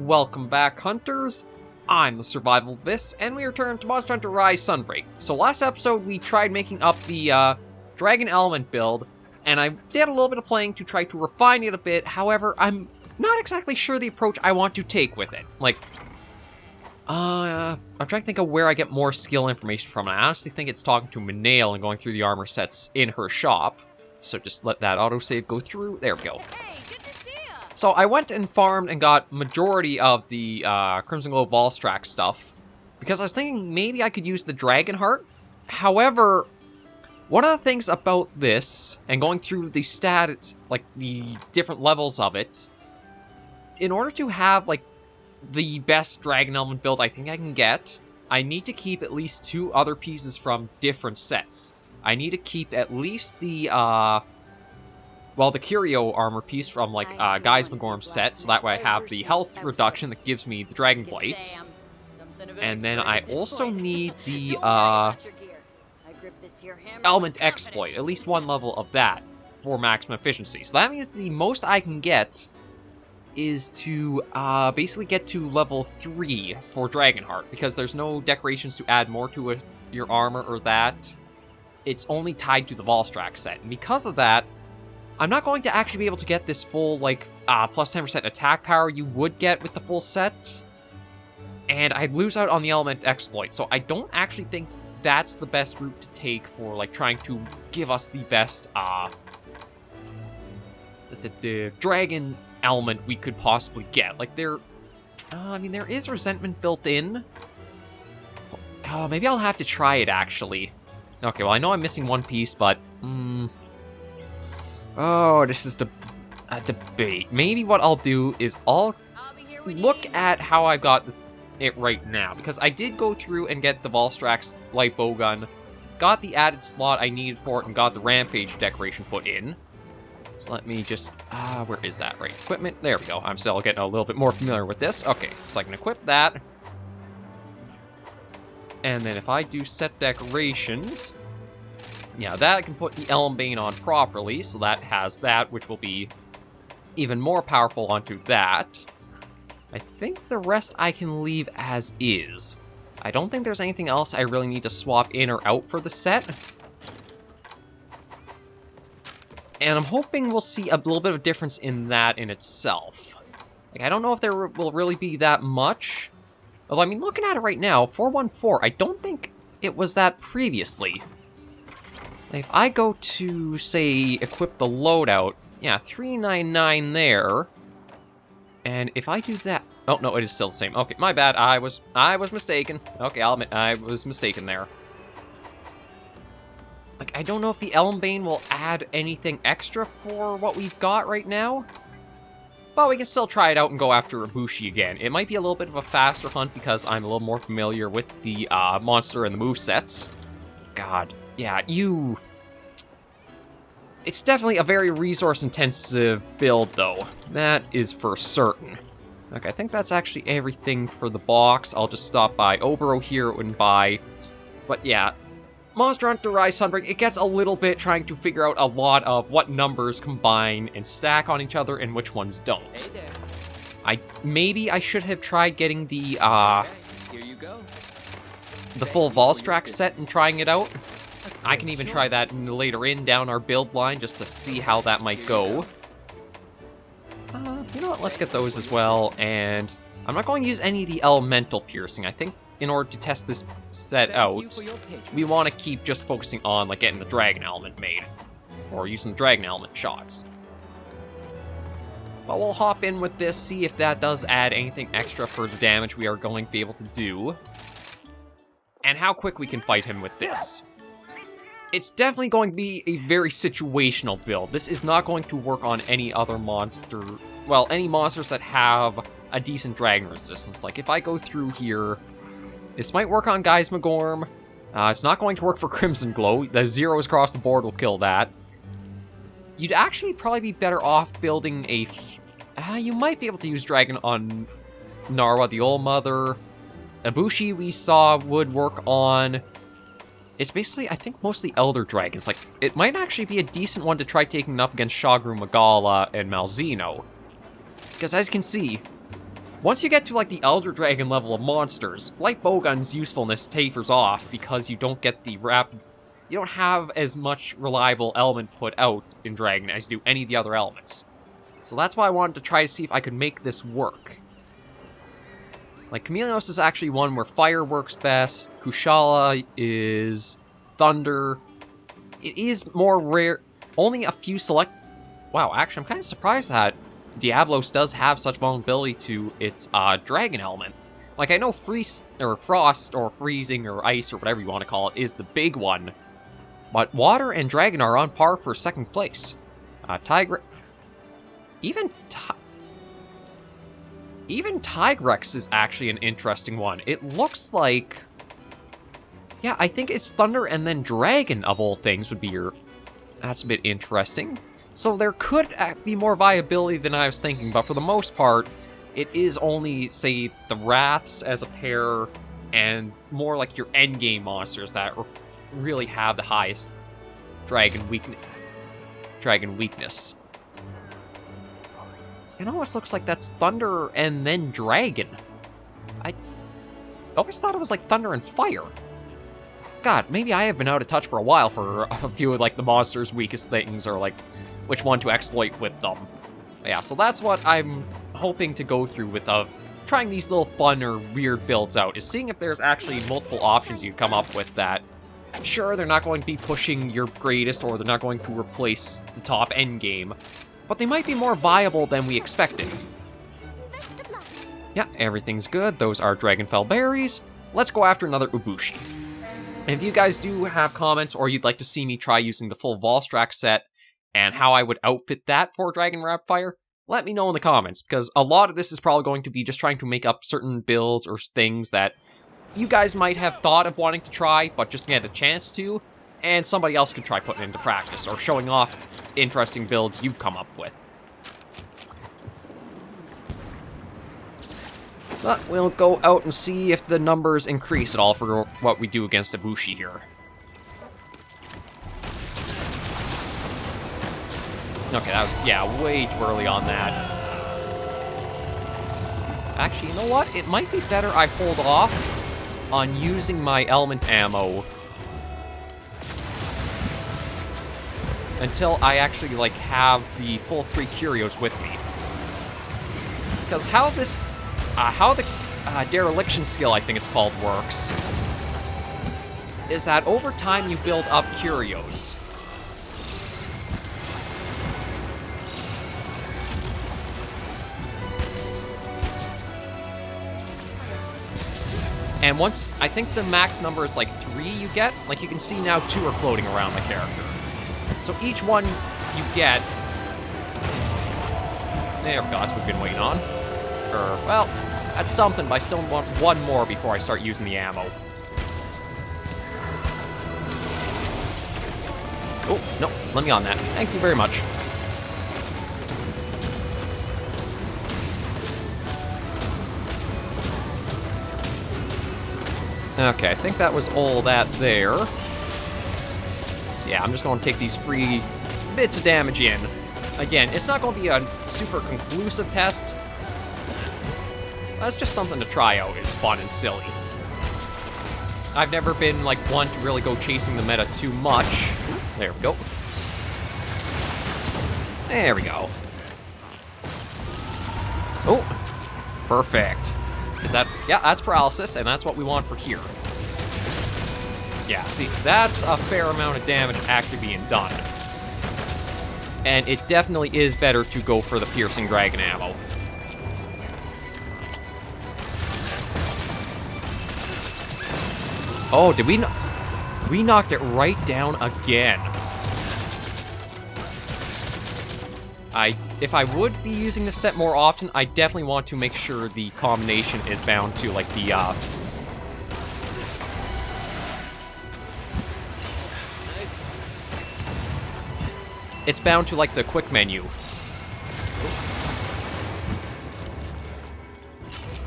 welcome back, Hunters. I'm the SurvivalVis, and we return to Monster Hunter Rise Sunbreak. So last episode, we tried making up the Dragon Element build, and I did a little bit of playing to try to refine it a bit. However, I'm not exactly sure the approach I want to take with it. I'm trying to think of where I get more skill information from. I honestly think it's talking to Manale and going through the armor sets in her shop. So just let that autosave go through. There we go. Hey, good to see ya. So I went and farmed and got majority of the Crimson Glow Ballstrack stuff, because I was thinking maybe I could use the Dragon Heart. However, one of the things about this, and going through the stats, like the different levels of it, in order to have like the best Dragon Element build I think I can get, I need to keep at least 2 other pieces from different sets. I need to keep at least the, the Qurios armor piece from, like, Guy's Magorm set, so that way I have the health reduction that gives me the Dragon Blight. And then I also need the, Element Exploit, at least 1 level of that, for maximum efficiency. So that means the most I can get is to, basically get to level 3 for Dragonheart, because there's no decorations to add more to your armor or that. It's only tied to the Volstrak set, and because of that, I'm not going to actually be able to get this full, like, plus 10% attack power you would get with the full set, and I'd lose out on the Element Exploit, so I don't actually think that's the best route to take for, like, trying to give us the best, the Dragon Element we could possibly get. Like, there is Resentment built in. Oh, maybe I'll have to try it, actually. Okay, well, I know I'm missing 1 piece, but... Oh, this is a debate. Maybe what I'll do is I'll look at how I got it right now, because I did go through and get the Volstrak's light bowgun, got the added slot I needed for it, and got the Rampage decoration put in. So let me just... where is that? Right, equipment. There we go. I'm still getting a little bit more familiar with this. Okay, so I can equip that. And then if I do set decorations, yeah, that I can put the Elembane on properly, so that has that, which will be even more powerful onto that. I think the rest I can leave as is. I don't think there's anything else I really need to swap in or out for the set. And I'm hoping we'll see a little bit of a difference in that in itself. Like, I don't know if there will really be that much. Although, I mean, looking at it right now, 414, I don't think it was that previously. Like, if I go to, say, equip the loadout, yeah, 399 there. And if I do that... Oh, no, it is still the same. Okay, my bad. I was mistaken. Okay, I'll admit, I was mistaken there. Like, I don't know if the Elembane will add anything extra for what we've got right now. But we can still try it out and go after Ibushi again. It might be a little bit of a faster hunt because I'm a little more familiar with the monster and the movesets. God, yeah, It's definitely a very resource-intensive build, though. That is for certain. Okay, I think that's actually everything for the box. I'll just stop by Obero here and buy... But yeah, Monster Hunter Rise Sunbreak, it gets a little bit trying to figure out a lot of what numbers combine and stack on each other and which ones don't. Hey there. Maybe I should have tried getting the, Here you go. the full Volstrak set and trying it out. I can even try that later down our build line just to see how that might go. You know what, let's get those as well, and I'm not going to use any of the elemental piercing. I think in order to test this set out, we want to keep just focusing on, like, getting the Dragon Element made, or using the Dragon Element shots. But we'll hop in with this, see if that does add anything extra for the damage we are going to be able to do, and how quick we can fight him with this. It's definitely going to be a very situational build. This is not going to work on any other monster, well, any monsters that have a decent dragon resistance. Like, if I go through here, this might work on Guy's Magorm. It's not going to work for Crimson Glow. The zeros across the board will kill that. You'd actually probably be better off building a... you might be able to use Dragon on Narwa, the Old Mother. Ibushi, we saw, would work on... It's basically, I think, mostly Elder Dragons. Like, it might actually be a decent one to try taking up against Shagru, Magala, and Malzeno. Because as you can see, Once you get to like the Elder Dragon level of monsters, light bowgun's usefulness tapers off because you don't get the you don't have as much reliable element put out in Dragon as you do any of the other elements. So that's why I wanted to try to see if I could make this work. Like, Qurios is actually one where fire works best, Kushala is thunder. It is more rare, only a few select... Wow, actually, I'm kind of surprised that Diablos does have such vulnerability to its dragon element. Like, I know freeze, or frost, or freezing, or ice, or whatever you want to call it, is the big one. But water and dragon are on par for second place. Tiger... Even Tigrex is actually an interesting one. It looks like... Yeah, I think it's Thunder and then Dragon, of all things, would be your... That's a bit interesting. So there could be more viability than I was thinking, but for the most part, it is only, say, the Wraths as a pair, and more like your endgame monsters that really have the highest dragon weakness. It almost looks like that's Thunder and then Dragon. I always thought it was like Thunder and Fire. God, maybe I have been out of touch for a while for a few of like the monsters' weakest things, or like which one to exploit with them. Yeah, so that's what I'm hoping to go through with trying these little fun or weird builds out, is seeing if there's actually multiple options you come up with that. Sure, they're not going to be pushing your greatest, or they're not going to replace the top end game, but they might be more viable than we expected. Yeah, everything's good. Those are Dragonfell berries. Let's go after another Ubushi. If you guys do have comments, or you'd like to see me try using the full Volstrak set, and how I would outfit that for Dragon Rapidfire, let me know in the comments, because a lot of this is probably going to be just trying to make up certain builds or things that you guys might have thought of wanting to try, but just didn't get a chance to, and somebody else could try putting into practice, or showing off interesting builds you've come up with. But we'll go out and see if the numbers increase at all for what we do against Ibushi here. Okay, that was, yeah, way too early on that. Actually, you know what? It might be better I hold off on using my element ammo until I actually, like, have the full 3 Qurios with me. Because how this, how the dereliction skill, I think it's called, works, is that over time you build up Qurios. And once, I think the max number is like 3 you get. Like, you can see now 2 are floating around the character. So each one you get... There we go, that's what we've been waiting on. Well, that's something, but I still want 1 more before I start using the ammo. Oh, no, let me on that. Thank you very much. Okay, I think that was all that there. So yeah, I'm just going to take these free bits of damage in. Again, it's not going to be a super conclusive test. That's just something to try out. It's fun and silly. I've never been, like, one to really go chasing the meta too much. There we go. There we go. Oh, perfect. Is that... Yeah, that's paralysis, and that's what we want for here. Yeah, see, that's a fair amount of damage actually being done. And it definitely is better to go for the piercing dragon ammo. Oh, did we... We knocked it right down again. If I would be using this set more often, I definitely want to make sure the combination is bound to, like, the, It's bound to, like, the quick menu.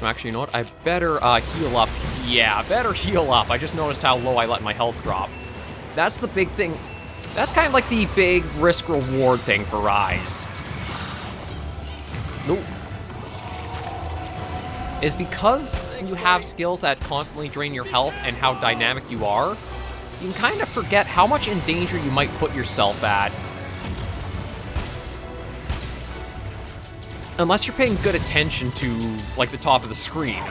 Actually, you know what? I better, heal up. Yeah, better heal up. I just noticed how low I let my health drop. That's the big thing. That's kind of like the big risk-reward thing for Rise. Nope. is because you have skills that constantly drain your health and how dynamic you are, you can kind of forget how much in danger you might put yourself at. Unless you're paying good attention to, like, the top of the screen.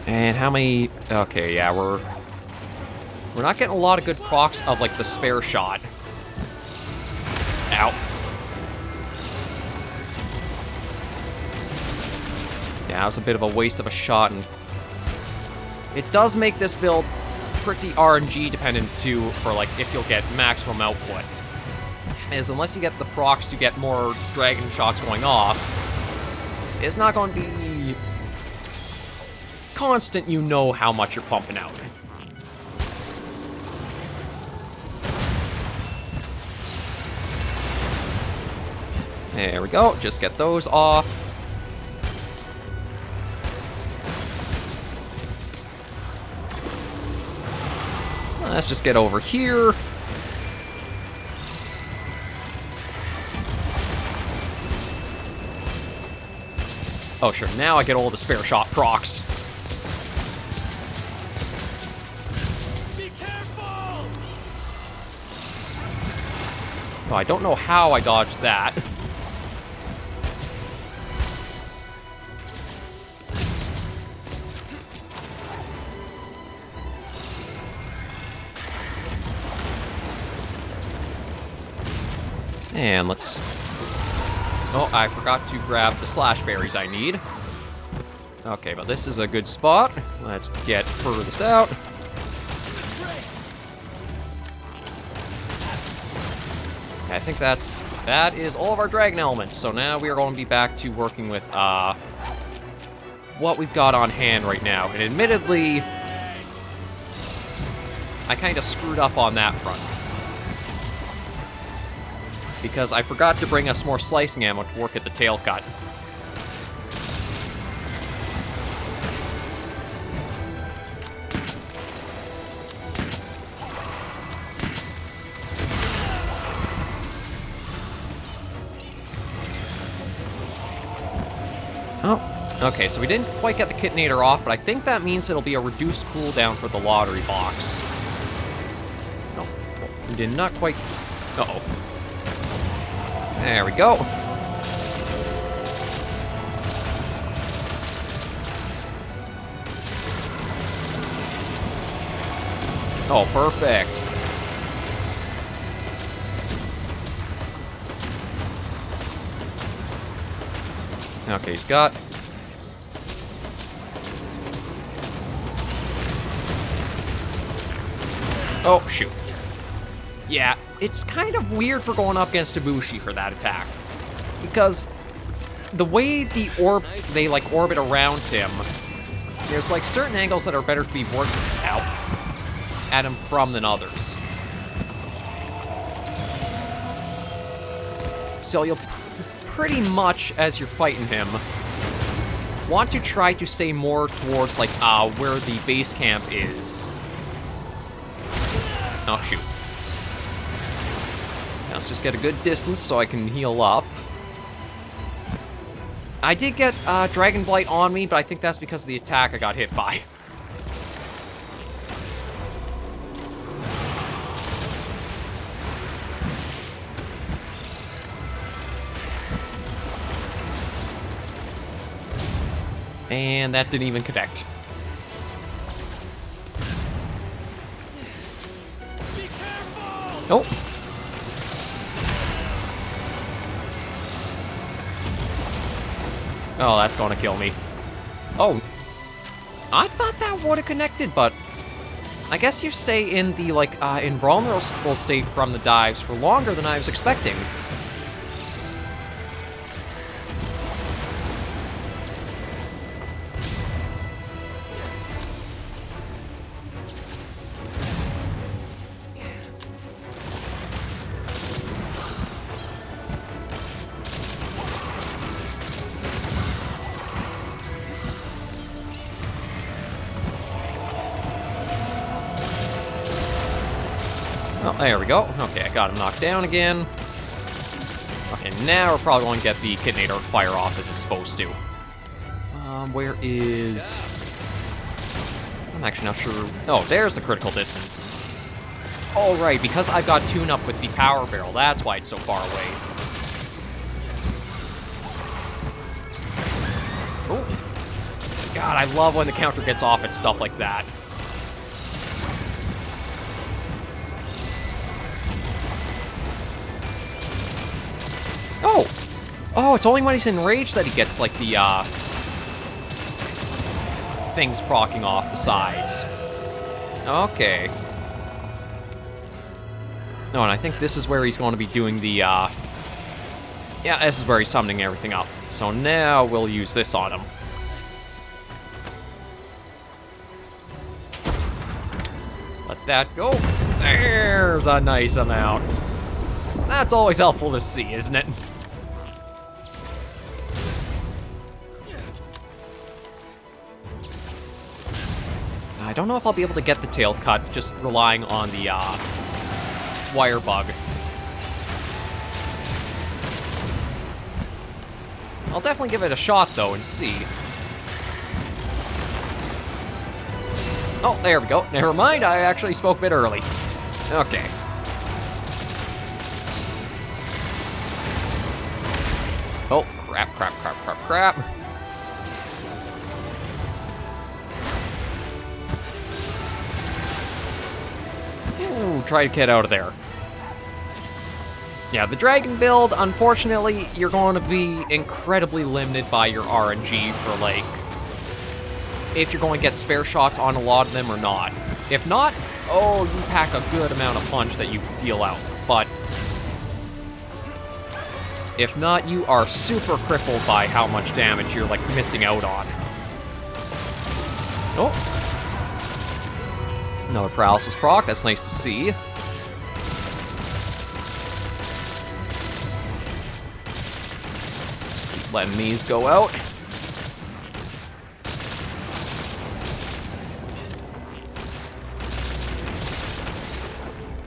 And how many... Okay, yeah, we're not getting a lot of good procs of, like, the spare shot. Ow. Yeah, that was a bit of a waste of a shot, and it does make this build pretty RNG dependent, too, for, like, if you'll get maximum output. Is unless you get the procs to get more dragon shots going off, it's not going to be constant, you know how much you're pumping out. There we go, just get those off. Let's just get over here. Oh sure, now I get all the spare shot procs. Oh, I don't know how I dodged that. And let's... Oh, I forgot to grab the slash berries I need. Okay, but this is a good spot. Let's get furthest out. I think that is all of our dragon elements. So now we are going to be back to working with what we've got on hand right now. And admittedly, I kind of screwed up on that front, because I forgot to bring us more slicing ammo to work at the tail cut. Oh, okay, so we didn't quite get the Kitinator off, but I think that means it'll be a reduced cooldown for the lottery box. No, we did not quite... Uh-oh. There we go. Oh, perfect. Okay, he's got... Oh, shoot. Yeah, it's kind of weird for going up against Ibushi for that attack, because the way they like orbit around him, there's like certain angles that are better to be worked out at him from than others. So you'll pretty much, as you're fighting him, want to try to stay more towards like where the base camp is. Oh shoot. Now let's just get a good distance so I can heal up. I did get Dragon Blight on me, but I think that's because of the attack I got hit by. And that didn't even connect. Oh. Oh, that's gonna kill me. Oh. I thought that would have connected, but I guess you stay in the, like, invulnerable state from the dives for longer than I was expecting. There we go. Okay, I got him knocked down again. Okay, now we're probably going to get the Kitinator to fire off as it's supposed to. Where is... I'm actually not sure... Oh, there's the critical distance. Oh, right, because I've got tune-up with the power barrel. That's why it's so far away. Oh. God, I love when the counter gets off at stuff like that. Oh! Oh, it's only when he's enraged that he gets, like, the, things proccing off the sides. Okay. No, and I think this is where he's going to be doing the, yeah, this is where he's summoning everything up. So now we'll use this on him. Let that go. There's a nice amount. That's always helpful to see, isn't it? I don't know if I'll be able to get the tail cut, just relying on the, wire bug. I'll definitely give it a shot, though, and see. Oh, there we go. Never mind, I actually spoke a bit early. Okay. Oh, crap, crap, crap, crap, crap. Ooh, try to get out of there. Yeah, the dragon build, unfortunately, you're going to be incredibly limited by your RNG for, like, if you're going to get spare shots on a lot of them or not. If not, oh, you pack a good amount of punch that you can deal out. But if not, you are super crippled by how much damage you're, like, missing out on. Oh. Another paralysis proc, that's nice to see. Just keep letting these go out.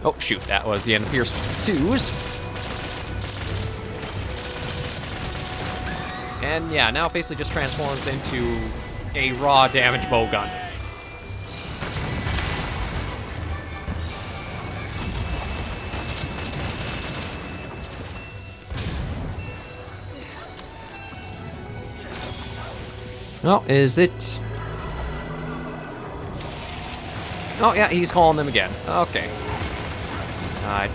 Oh, shoot, that was the end of Pierce 2s. And yeah, now it basically just transforms into a raw damage bowgun. Oh, is it? Oh, yeah, he's calling them again. Okay. I'm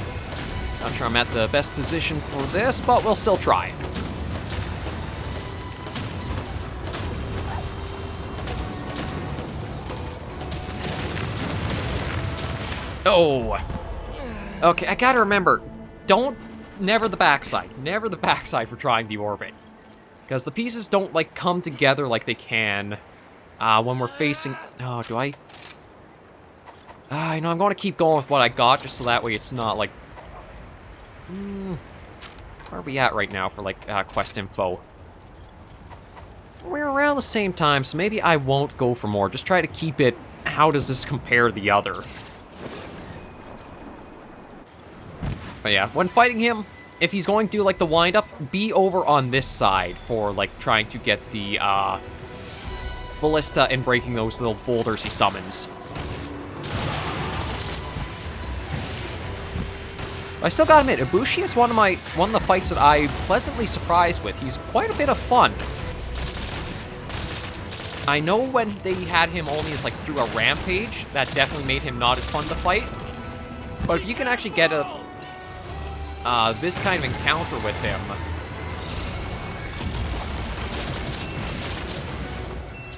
not sure I'm at the best position for this, but we'll still try. Oh. Okay, I gotta remember, never the backside. Never the backside for trying the orbit. Because the pieces don't, like, come together like they can when we're facing... Oh, do I... you know, I'm going to keep going with what I got, just so that way it's not, like... where are we at right now for, like, quest info? We're around the same time, so maybe I won't go for more. Just try to keep it... How does this compare to the other? But yeah, when fighting him... If he's going to do, like, the wind-up, be over on this side for, like, trying to get the, ballista and breaking those little boulders he summons. I still gotta admit, Ibushi is one of the fights that I'm pleasantly surprised with. He's quite a bit of fun. I know when they had him only as, like, through a Rampage, that definitely made him not as fun to fight. But if you can actually get this kind of encounter with him,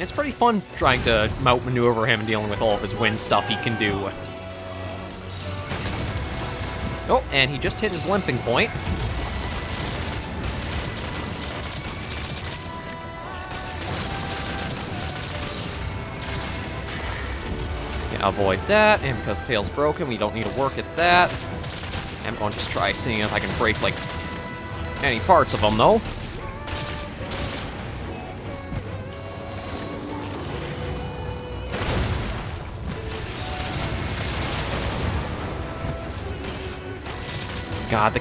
it's pretty fun trying to outmaneuver him and dealing with all of his wind stuff he can do. Oh, and he just hit his limping point. Yeah, avoid that, and because tail's broken, we don't need to work at that. I'm going to just try seeing if I can break, like, any parts of them, though. God,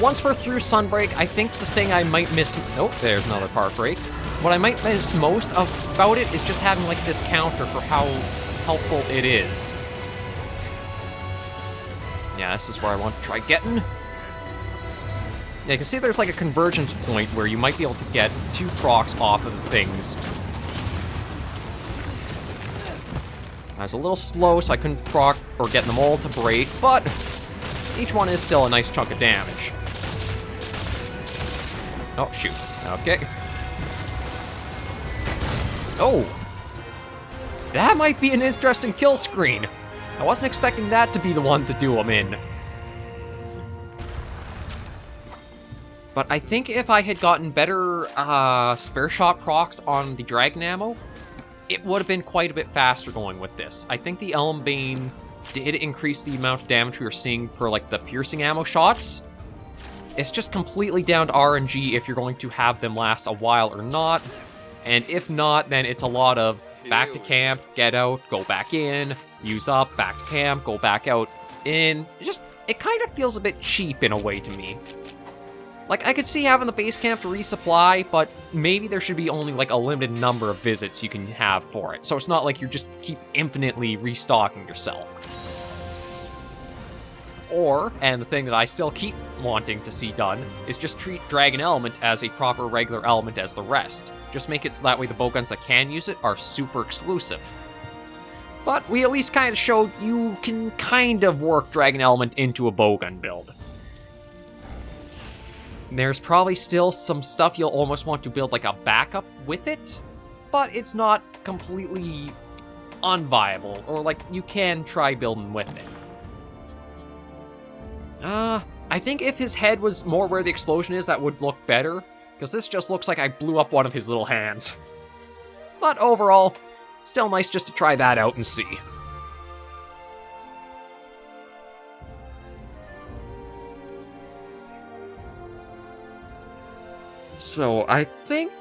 once we're through Sunbreak, I think the thing I might miss... Nope, there's another part break. What I might miss most about it is just having, like, this counter for how helpful it is. Yeah, this is where I want to try getting. Yeah, you can see there's, like, a convergence point where you might be able to get 2 procs off of the things. I was a little slow, so I couldn't proc or get them all to break, but each one is still a nice chunk of damage. Oh, shoot. Okay. Oh! That might be an interesting kill screen. I wasn't expecting that to be the one to do them in. But I think if I had gotten better spare shot procs on the Dragon ammo, it would have been quite a bit faster going with this. I think the Elembane did increase the amount of damage we were seeing for, like, the piercing ammo shots. It's just completely down to RNG if you're going to have them last a while or not. And if not, then it's a lot of back to camp, get out, go back in, use up, back to camp, go back out, in. It kind of feels a bit cheap in a way to me. Like, I could see having the base camp to resupply, but maybe there should be only, like, a limited number of visits you can have for it. So it's not like you just keep infinitely restocking yourself. Or, and the thing that I still keep wanting to see done, is just treat Dragon Element as a proper regular element as the rest. Just make it so that way the bowguns that can use it are super exclusive. But we at least kind of showed you can kind of work Dragon Element into a bowgun build. There's probably still some stuff you'll almost want to build like a backup with it, but it's not completely unviable, or like you can try building with it. I think if his head was more where the explosion is, that would look better, because this just looks like I blew up one of his little hands. But overall, still nice just to try that out and see. So I think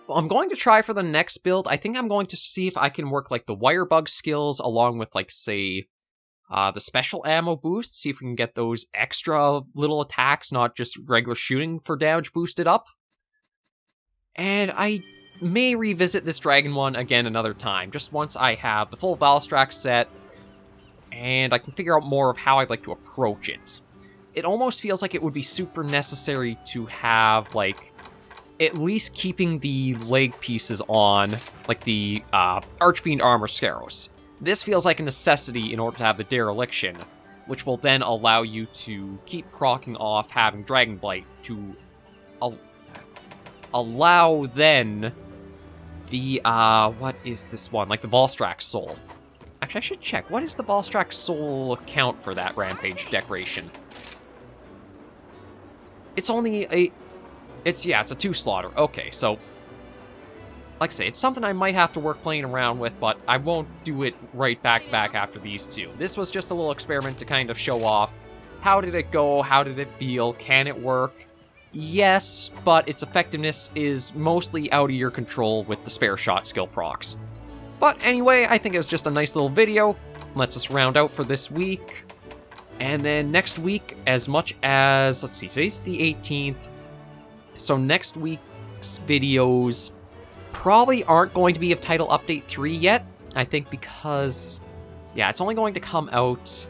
I'm going to try for the next build. I think I'm going to see if I can work like the wire bug skills along with like, say, the special ammo boost. See if we can get those extra little attacks, not just regular shooting for damage boosted up. And I may revisit this dragon one again another time, just once I have the full Valstrax set and I can figure out more of how I'd like to approach it. It almost feels like it would be super necessary to have, like, at least keeping the leg pieces on, like the Archfiend Armor Scaros. This feels like a necessity in order to have the Dereliction, which will then allow you to keep proccing off having Dragon Blight to allow then the, what is this one? Like the Valstrax Soul. Actually, I should check. What is the Valstrax Soul count for that Rampage decoration? It's only a... it's a 2 slaughter. Okay, so... like I say, it's something I might have to work playing around with, but I won't do it right back to back after these two. This was just a little experiment to kind of show off. How did it go? How did it feel? Can it work? Yes, but its effectiveness is mostly out of your control with the spare shot skill procs. But anyway, I think it was just a nice little video. Lets us round out for this week. And then next week, as much as... let's see, today's the 18th. So next week's videos probably aren't going to be of Title Update 3 yet. I think because... yeah, it's only going to come out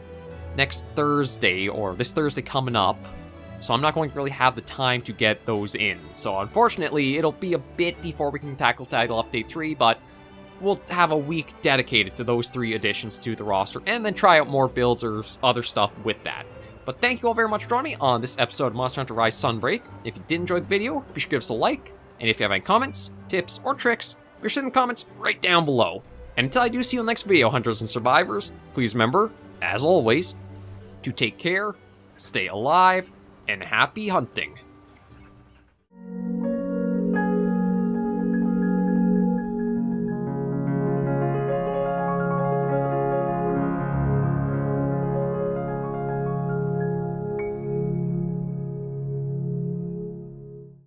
next Thursday, or this Thursday coming up. So I'm not going to really have the time to get those in. So unfortunately, it'll be a bit before we can tackle Title Update 3, but we'll have a week dedicated to those 3 additions to the roster, and then try out more builds or other stuff with that. But thank you all very much for joining me on this episode of Monster Hunter Rise Sunbreak. If you did enjoy the video, be sure to give us a like, and if you have any comments, tips, or tricks, be sure to in the comments right down below. And until I do see you in the next video, Hunters and Survivors, please remember, as always, to take care, stay alive, and happy hunting.